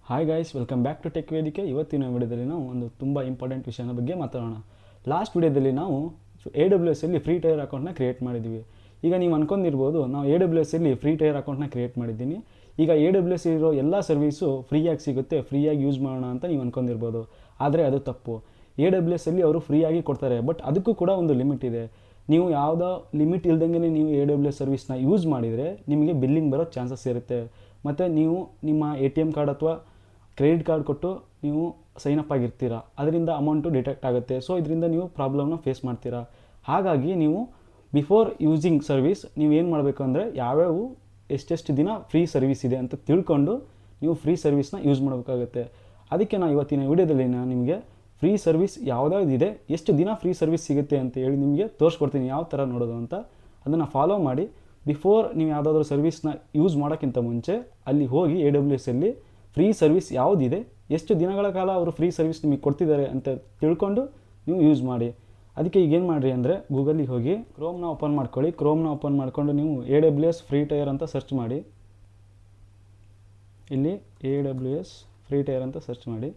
Hi guys, welcome back to tech Vedike. ಇವತ್ತಿನ ವಿಡಿಯೋದಲ್ಲಿ ನಾವು ಒಂದು ತುಂಬ ಇಂಪಾರ್ಟೆಂಟ್ ವಿಷಯದ ಬಗ್ಗೆ ಮಾತಾಡೋಣ. ಲಾಸ್ಟ್ ವಿಡಿಯೋದಲ್ಲಿ ನಾವು AWS ಅಲ್ಲಿ ಫ್ರೀ ಟೈರ್ ಅಕೌಂಟ್ನ ಕ್ರಿಯೇಟ್ ಮಾಡಿದ್ವಿ. ಈಗ ನೀವು ಅನ್ಕೊಂಡಿರ್ಬೋದು, ನಾವು AWS ಅಲ್ಲಿ ಫ್ರೀ ಟೈರ್ ಅಕೌಂಟ್ನ ಕ್ರಿಯೇಟ್ ಮಾಡಿದ್ದೀನಿ, ಈಗ AWS ಇರೋ ಎಲ್ಲ ಸರ್ವೀಸು ಫ್ರೀಯಾಗಿ ಸಿಗುತ್ತೆ, ಫ್ರೀಯಾಗಿ ಯೂಸ್ ಮಾಡೋಣ ಅಂತ ನೀವು ಅನ್ಕೊಂಡಿರ್ಬೋದು. ಆದರೆ ಅದು ತಪ್ಪು. AWS ಅಲ್ಲಿ ಅವರು ಫ್ರೀಯಾಗಿ ಕೊಡ್ತಾರೆ, ಬಟ್ ಅದಕ್ಕೂ ಕೂಡ ಒಂದು ಲಿಮಿಟ್ ಇದೆ. ನೀವು ಯಾವುದೋ ಲಿಮಿಟ್ ಇಲ್ದಂಗೆ ನೀವು AWS ಸರ್ವಿಸ್ನ ಯೂಸ್ ಮಾಡಿದರೆ ನಿಮಗೆ ಬಿಲ್ಲಿಂಗ್ ಬರೋ ಚಾನ್ಸಸ್ ಇರುತ್ತೆ. ಮತ್ತು ನೀವು ನಿಮ್ಮ ATM ಕಾರ್ಡ್ ಅಥವಾ ಕ್ರೆಡಿಟ್ ಕಾರ್ಡ್ ಕೊಟ್ಟು ನೀವು ಸೈನಪ್ ಆಗಿರ್ತೀರ, ಅದರಿಂದ ಅಮೌಂಟು ಡಿಟೆಕ್ಟ್ ಆಗುತ್ತೆ. ಸೊ ಇದರಿಂದ ನೀವು ಪ್ರಾಬ್ಲಮ್ನ ಫೇಸ್ ಮಾಡ್ತೀರಾ. ಹಾಗಾಗಿ ನೀವು ಬಿಫೋರ್ ಯೂಸಿಂಗ್ ಸರ್ವಿಸ್ ನೀವು ಏನು ಮಾಡಬೇಕು ಅಂದರೆ, ಯಾವ್ಯಾವ ಎಷ್ಟೆಷ್ಟು ದಿನ ಫ್ರೀ ಸರ್ವಿಸ್ ಇದೆ ಅಂತ ತಿಳ್ಕೊಂಡು ನೀವು ಫ್ರೀ ಸರ್ವಿಸ್ನ ಯೂಸ್ ಮಾಡಬೇಕಾಗುತ್ತೆ. ಅದಕ್ಕೆ ನಾನು ಇವತ್ತಿನ ವಿಡಿಯೋದಲ್ಲಿ ನಾನು ನಿಮಗೆ ಫ್ರೀ ಸರ್ವಿಸ್ ಯಾವುದಾದಿದೆ, ಎಷ್ಟು ದಿನ ಫ್ರೀ ಸರ್ವಿಸ್ ಸಿಗುತ್ತೆ ಅಂತ ಹೇಳಿ ನಿಮಗೆ ತೋರಿಸ್ಕೊಡ್ತೀನಿ ಯಾವ ಥರ ನೋಡೋದು ಅಂತ. ಅದನ್ನು ಫಾಲೋ ಮಾಡಿ ಬಿಫೋರ್ ನೀವು ಯಾವುದಾದ್ರೂ ಸರ್ವಿಸ್ನ ಯೂಸ್ ಮಾಡೋಕ್ಕಿಂತ ಮುಂಚೆ ಅಲ್ಲಿ ಹೋಗಿ AWS ಅಲ್ಲಿ ಫ್ರೀ ಸರ್ವಿಸ್ ಯಾವುದಿದೆ, ಎಷ್ಟು ದಿನಗಳ ಕಾಲ ಅವರು ಫ್ರೀ ಸರ್ವಿಸ್ ನಿಮಗೆ ಕೊಡ್ತಿದ್ದಾರೆ ಅಂತ ತಿಳ್ಕೊಂಡು ನೀವು ಯೂಸ್ ಮಾಡಿ. ಅದಕ್ಕೆ ಈಗ ಏನು ಮಾಡಿರಿ ಅಂದರೆ, ಗೂಗಲಿಗೆ ಹೋಗಿ ಕ್ರೋಮ್ನ ಓಪನ್ ಮಾಡ್ಕೊಳ್ಳಿ. ಕ್ರೋಮ್ನ ಓಪನ್ ಮಾಡಿಕೊಂಡು ನೀವು AWS ಫ್ರೀ ಟೈರ್ ಅಂತ ಸರ್ಚ್ ಮಾಡಿ. ಇಲ್ಲಿ AWS ಫ್ರೀ ಟೈರ್ ಅಂತ ಸರ್ಚ್ ಮಾಡಿ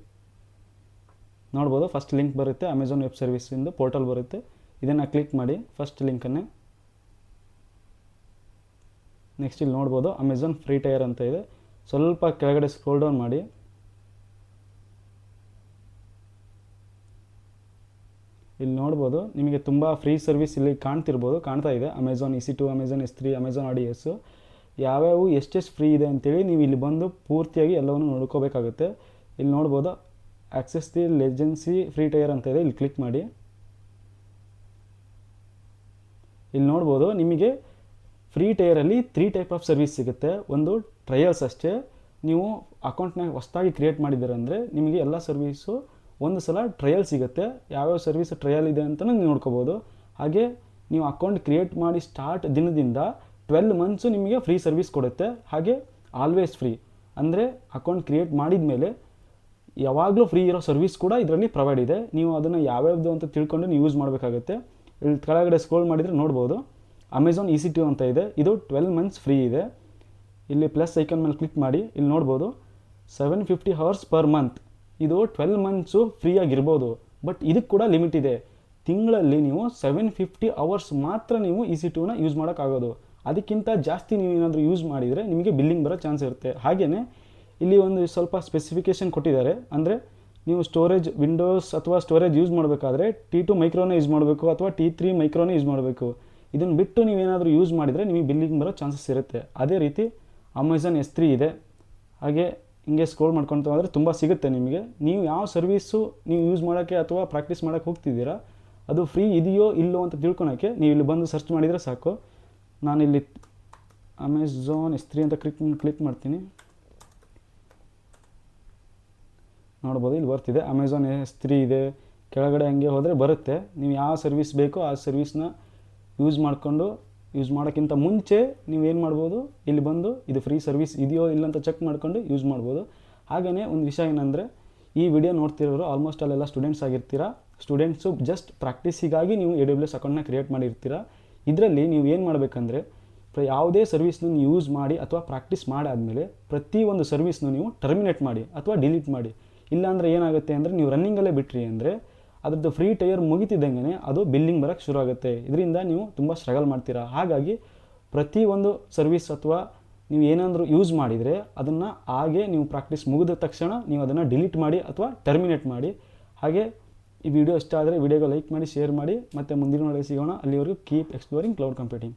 ನೋಡ್ಬೋದು. ಫಸ್ಟ್ ಲಿಂಕ್ ಬರುತ್ತೆ, ಅಮೆಝಾನ್ ವೆಬ್ ಸರ್ವಿಸಿಂದು ಪೋರ್ಟಲ್ ಬರುತ್ತೆ. ಇದನ್ನು ಕ್ಲಿಕ್ ಮಾಡಿ ಫಸ್ಟ್ ಲಿಂಕನ್ನೇ. ನೆಕ್ಸ್ಟ್ ಇಲ್ಲಿ ನೋಡ್ಬೋದು ಅಮೆಝಾನ್ ಫ್ರೀ ಟೈರ್ ಅಂತ ಇದೆ. ಸ್ವಲ್ಪ ಕೆಳಗಡೆ ಸ್ಕ್ರೋಲ್ ಡೌನ್ ಮಾಡಿ. ಇಲ್ಲಿ ನೋಡ್ಬೋದು ನಿಮಗೆ ತುಂಬ ಫ್ರೀ ಸರ್ವಿಸ್ ಇಲ್ಲಿ ಕಾಣ್ತಾ ಇದೆ. Amazon EC2, Amazon S3, Amazon AWS ಯಾವ್ಯಾವು ಎಷ್ಟೆಷ್ಟು ಫ್ರೀ ಇದೆ ಅಂತೇಳಿ ನೀವು ಇಲ್ಲಿ ಬಂದು ಪೂರ್ತಿಯಾಗಿ ಎಲ್ಲವನ್ನು ನೋಡ್ಕೋಬೇಕಾಗುತ್ತೆ. ಇಲ್ಲಿ ನೋಡ್ಬೋದು ಆಕ್ಸೆಸ್ ದಿ ಲೆಜೆನ್ಸಿ ಫ್ರೀ ಟೈರ್ ಅಂತ ಇದೆ, ಇಲ್ಲಿ ಕ್ಲಿಕ್ ಮಾಡಿ. ಇಲ್ಲಿ ನೋಡ್ಬೋದು ನಿಮಗೆ ಫ್ರೀ ಟೈರಲ್ಲಿ 3 ಟೈಪ್ ಆಫ್ ಸರ್ವಿಸ್ ಸಿಗುತ್ತೆ. ಒಂದು ಟ್ರಯಲ್ಸ್ ಅಷ್ಟೇ, ನೀವು ಅಕೌಂಟ್ನ ಹೊಸದಾಗಿ ಕ್ರಿಯೇಟ್ ಮಾಡಿದ್ದೀರಂದರೆ ನಿಮಗೆ ಎಲ್ಲ ಸರ್ವೀಸು ಒಂದು ಸಲ ಟ್ರಯಲ್ ಸಿಗುತ್ತೆ. ಯಾವ್ಯಾವ ಸರ್ವಿಸ್ ಟ್ರಯಲ್ ಇದೆ ಅಂತಲೂ ನೀವು ನೋಡ್ಕೋಬೋದು. ಹಾಗೆ ನೀವು ಅಕೌಂಟ್ ಕ್ರಿಯೇಟ್ ಮಾಡಿ ಸ್ಟಾರ್ಟ್ ದಿನದಿಂದ 12 ಮಂತ್ಸು ನಿಮಗೆ ಫ್ರೀ ಸರ್ವಿಸ್ ಕೊಡುತ್ತೆ. ಹಾಗೆ ಆಲ್ವೇಸ್ ಫ್ರೀ ಅಂದರೆ ಅಕೌಂಟ್ ಕ್ರಿಯೇಟ್ ಮಾಡಿದ ಮೇಲೆ ಯಾವಾಗಲೂ ಫ್ರೀ ಇರೋ ಸರ್ವಿಸ್ ಕೂಡ ಇದರಲ್ಲಿ ಪ್ರೊವೈಡ್ ಇದೆ. ನೀವು ಅದನ್ನು ಯಾವ್ಯಾವುದು ಅಂತ ತಿಳ್ಕೊಂಡು ನೀವು ಯೂಸ್ ಮಾಡಬೇಕಾಗುತ್ತೆ. ಇಲ್ಲಿ ಕೆಳಗಡೆ ಸ್ಕ್ರೋಲ್ ಮಾಡಿದರೆ ನೋಡ್ಬೋದು ಅಮೆಝಾನ್ EC2 ಅಂತ ಇದೆ, ಇದು 12 ಮಂತ್ಸ್ ಫ್ರೀ ಇದೆ. ಇಲ್ಲಿ ಪ್ಲಸ್ ಐಕನ್ ಮೇಲೆ ಕ್ಲಿಕ್ ಮಾಡಿ. ಇಲ್ಲಿ ನೋಡ್ಬೋದು 750 hours ಪರ್ ಮಂತ್, ಇದು 12 ಮಂತ್ಸು ಫ್ರೀಯಾಗಿರ್ಬೋದು. ಬಟ್ ಇದಕ್ಕೆ ಕೂಡ ಲಿಮಿಟ್ ಇದೆ. ತಿಂಗಳಲ್ಲಿ ನೀವು 750 hours ಮಾತ್ರ ನೀವು EC2ನ ಯೂಸ್ ಮಾಡೋಕ್ಕಾಗೋದು. ಅದಕ್ಕಿಂತ ಜಾಸ್ತಿ ನೀವು ಏನಾದರೂ ಯೂಸ್ ಮಾಡಿದರೆ ನಿಮಗೆ ಬಿಲ್ಲಿಂಗ್ ಬರೋ ಚಾನ್ಸ್ ಇರುತ್ತೆ. ಹಾಗೆಯೇ ಇಲ್ಲಿ ಒಂದು ಸ್ವಲ್ಪ ಸ್ಪೆಸಿಫಿಕೇಷನ್ ಕೊಟ್ಟಿದ್ದಾರೆ. ಅಂದರೆ ನೀವು ಸ್ಟೋರೇಜ್ ವಿಂಡೋಸ್ ಅಥವಾ ಸ್ಟೋರೇಜ್ ಯೂಸ್ ಮಾಡಬೇಕಾದ್ರೆ T2 ಮೈಕ್ರೋನೇ ಯೂಸ್ ಮಾಡಬೇಕು ಅಥವಾ T3 ಮೈಕ್ರೋನೇ ಯೂಸ್ ಮಾಡಬೇಕು. ಇದನ್ನು ಬಿಟ್ಟು ನೀವೇನಾದರೂ ಯೂಸ್ ಮಾಡಿದರೆ ನಿಮಗೆ ಬಿಲ್ಲಿಂಗ್ ಬರೋ ಚಾನ್ಸಸ್ ಇರುತ್ತೆ. ಅದೇ ರೀತಿ ಅಮೆಝಾನ್ S3 ಇದೆ. ಹಾಗೆ ಹಿಂಗೆ ಸ್ಕ್ರೋಲ್ ಮಾಡ್ಕೊತ ಹೋದರೆ ತುಂಬ ಸಿಗುತ್ತೆ ನಿಮಗೆ. ನೀವು ಯಾವ ಸರ್ವೀಸು ನೀವು ಯೂಸ್ ಮಾಡೋಕ್ಕೆ ಅಥವಾ ಪ್ರಾಕ್ಟೀಸ್ ಮಾಡೋಕ್ಕೆ ಹೋಗ್ತಿದ್ದೀರಾ ಅದು ಫ್ರೀ ಇದೆಯೋ ಇಲ್ಲೋ ಅಂತ ತಿಳ್ಕೊಳಕ್ಕೆ ನೀವು ಇಲ್ಲಿ ಬಂದು ಸರ್ಚ್ ಮಾಡಿದರೆ ಸಾಕು. ನಾನಿಲ್ಲಿ ಅಮೆಝಾನ್ S3 ಅಂತ ಕ್ಲಿಕ್ ಮಾಡ್ತೀನಿ. ನೋಡ್ಬೋದು ಇಲ್ಲಿ ಬರ್ತಿದೆ ಅಮೆಝಾನ್ S3 ಇದೆ. ಕೆಳಗಡೆ ಹಂಗೆ ಹೋದರೆ ಬರುತ್ತೆ. ನೀವು ಯಾವ ಸರ್ವಿಸ್ ಬೇಕೋ ಆ ಸರ್ವಿಸ್ನ ಯೂಸ್ ಮಾಡೋಕ್ಕಿಂತ ಮುಂಚೆ ನೀವೇನು ಮಾಡ್ಬೋದು, ಇಲ್ಲಿ ಬಂದು ಇದು ಫ್ರೀ ಸರ್ವಿಸ್ ಇದೆಯೋ ಇಲ್ಲ ಅಂತ ಚೆಕ್ ಮಾಡ್ಕೊಂಡು ಯೂಸ್ ಮಾಡ್ಬೋದು. ಹಾಗೆಯೇ ಒಂದು ವಿಷಯ ಏನಂದರೆ, ಈ ವಿಡಿಯೋ ನೋಡ್ತಿರೋರು ಆಲ್ಮೋಸ್ಟ್ ಅಲ್ಲೆಲ್ಲ ಸ್ಟೂಡೆಂಟ್ಸ್ ಆಗಿರ್ತೀರಾ. ಸ್ಟೂಡೆಂಟ್ಸು ಜಸ್ಟ್ ಪ್ರಾಕ್ಟೀಸಿಗಾಗಿ ನೀವು AWS ಅಕೌಂಟ್ನ ಕ್ರಿಯೇಟ್ ಮಾಡಿರ್ತೀರ. ಇದರಲ್ಲಿ ನೀವು ಏನು ಮಾಡಬೇಕಂದ್ರೆ, ಯಾವುದೇ ಸರ್ವಿಸ್ನ ನೀವು ಯೂಸ್ ಮಾಡಿ ಅಥವಾ ಪ್ರಾಕ್ಟೀಸ್ ಮಾಡಾದಮೇಲೆ ಪ್ರತಿಯೊಂದು ಸರ್ವಿಸ್ನು ನೀವು ಟರ್ಮಿನೇಟ್ ಮಾಡಿ ಅಥವಾ ಡಿಲೀಟ್ ಮಾಡಿ. ಇಲ್ಲಾಂದರೆ ಏನಾಗುತ್ತೆ ಅಂದರೆ, ನೀವು ರನ್ನಿಂಗಲ್ಲೇ ಬಿಟ್ರಿ ಅಂದರೆ ಅದ್ರದ್ದು ಫ್ರೀ ಟೈರ್ ಮುಗಿತಿದ್ದಂಗೆ ಅದು ಬಿಲ್ಲಿಂಗ್ ಬರೋಕ್ಕೆ ಶುರು ಆಗುತ್ತೆ. ಇದರಿಂದ ನೀವು ತುಂಬ ಸ್ಟ್ರಗಲ್ ಮಾಡ್ತೀರಾ. ಹಾಗಾಗಿ ಪ್ರತಿಯೊಂದು ಸರ್ವಿಸ್ ಅಥವಾ ನೀವು ಏನಾದರೂ ಯೂಸ್ ಮಾಡಿದರೆ ಅದನ್ನು ಹಾಗೆ ನೀವು ಪ್ರಾಕ್ಟೀಸ್ ಮುಗಿದ ತಕ್ಷಣ ನೀವು ಅದನ್ನು ಡಿಲೀಟ್ ಮಾಡಿ ಅಥವಾ ಟರ್ಮಿನೇಟ್ ಮಾಡಿ. ಹಾಗೆ ಈ ವಿಡಿಯೋ ಇಷ್ಟ ಆದರೆ ವಿಡಿಯೋಗೆ ಲೈಕ್ ಮಾಡಿ, ಶೇರ್ ಮಾಡಿ. ಮತ್ತು ಮುಂದಿನ ವಿಡಿಯೋ ಸಿಗೋಣ. ಅಲ್ಲಿವರೆಗೂ ಕೀಪ್ ಎಕ್ಸ್ಪ್ಲೋರಿಂಗ್ ಕ್ಲೌಡ್ ಕಂಪ್ಯೂಟಿಂಗ್.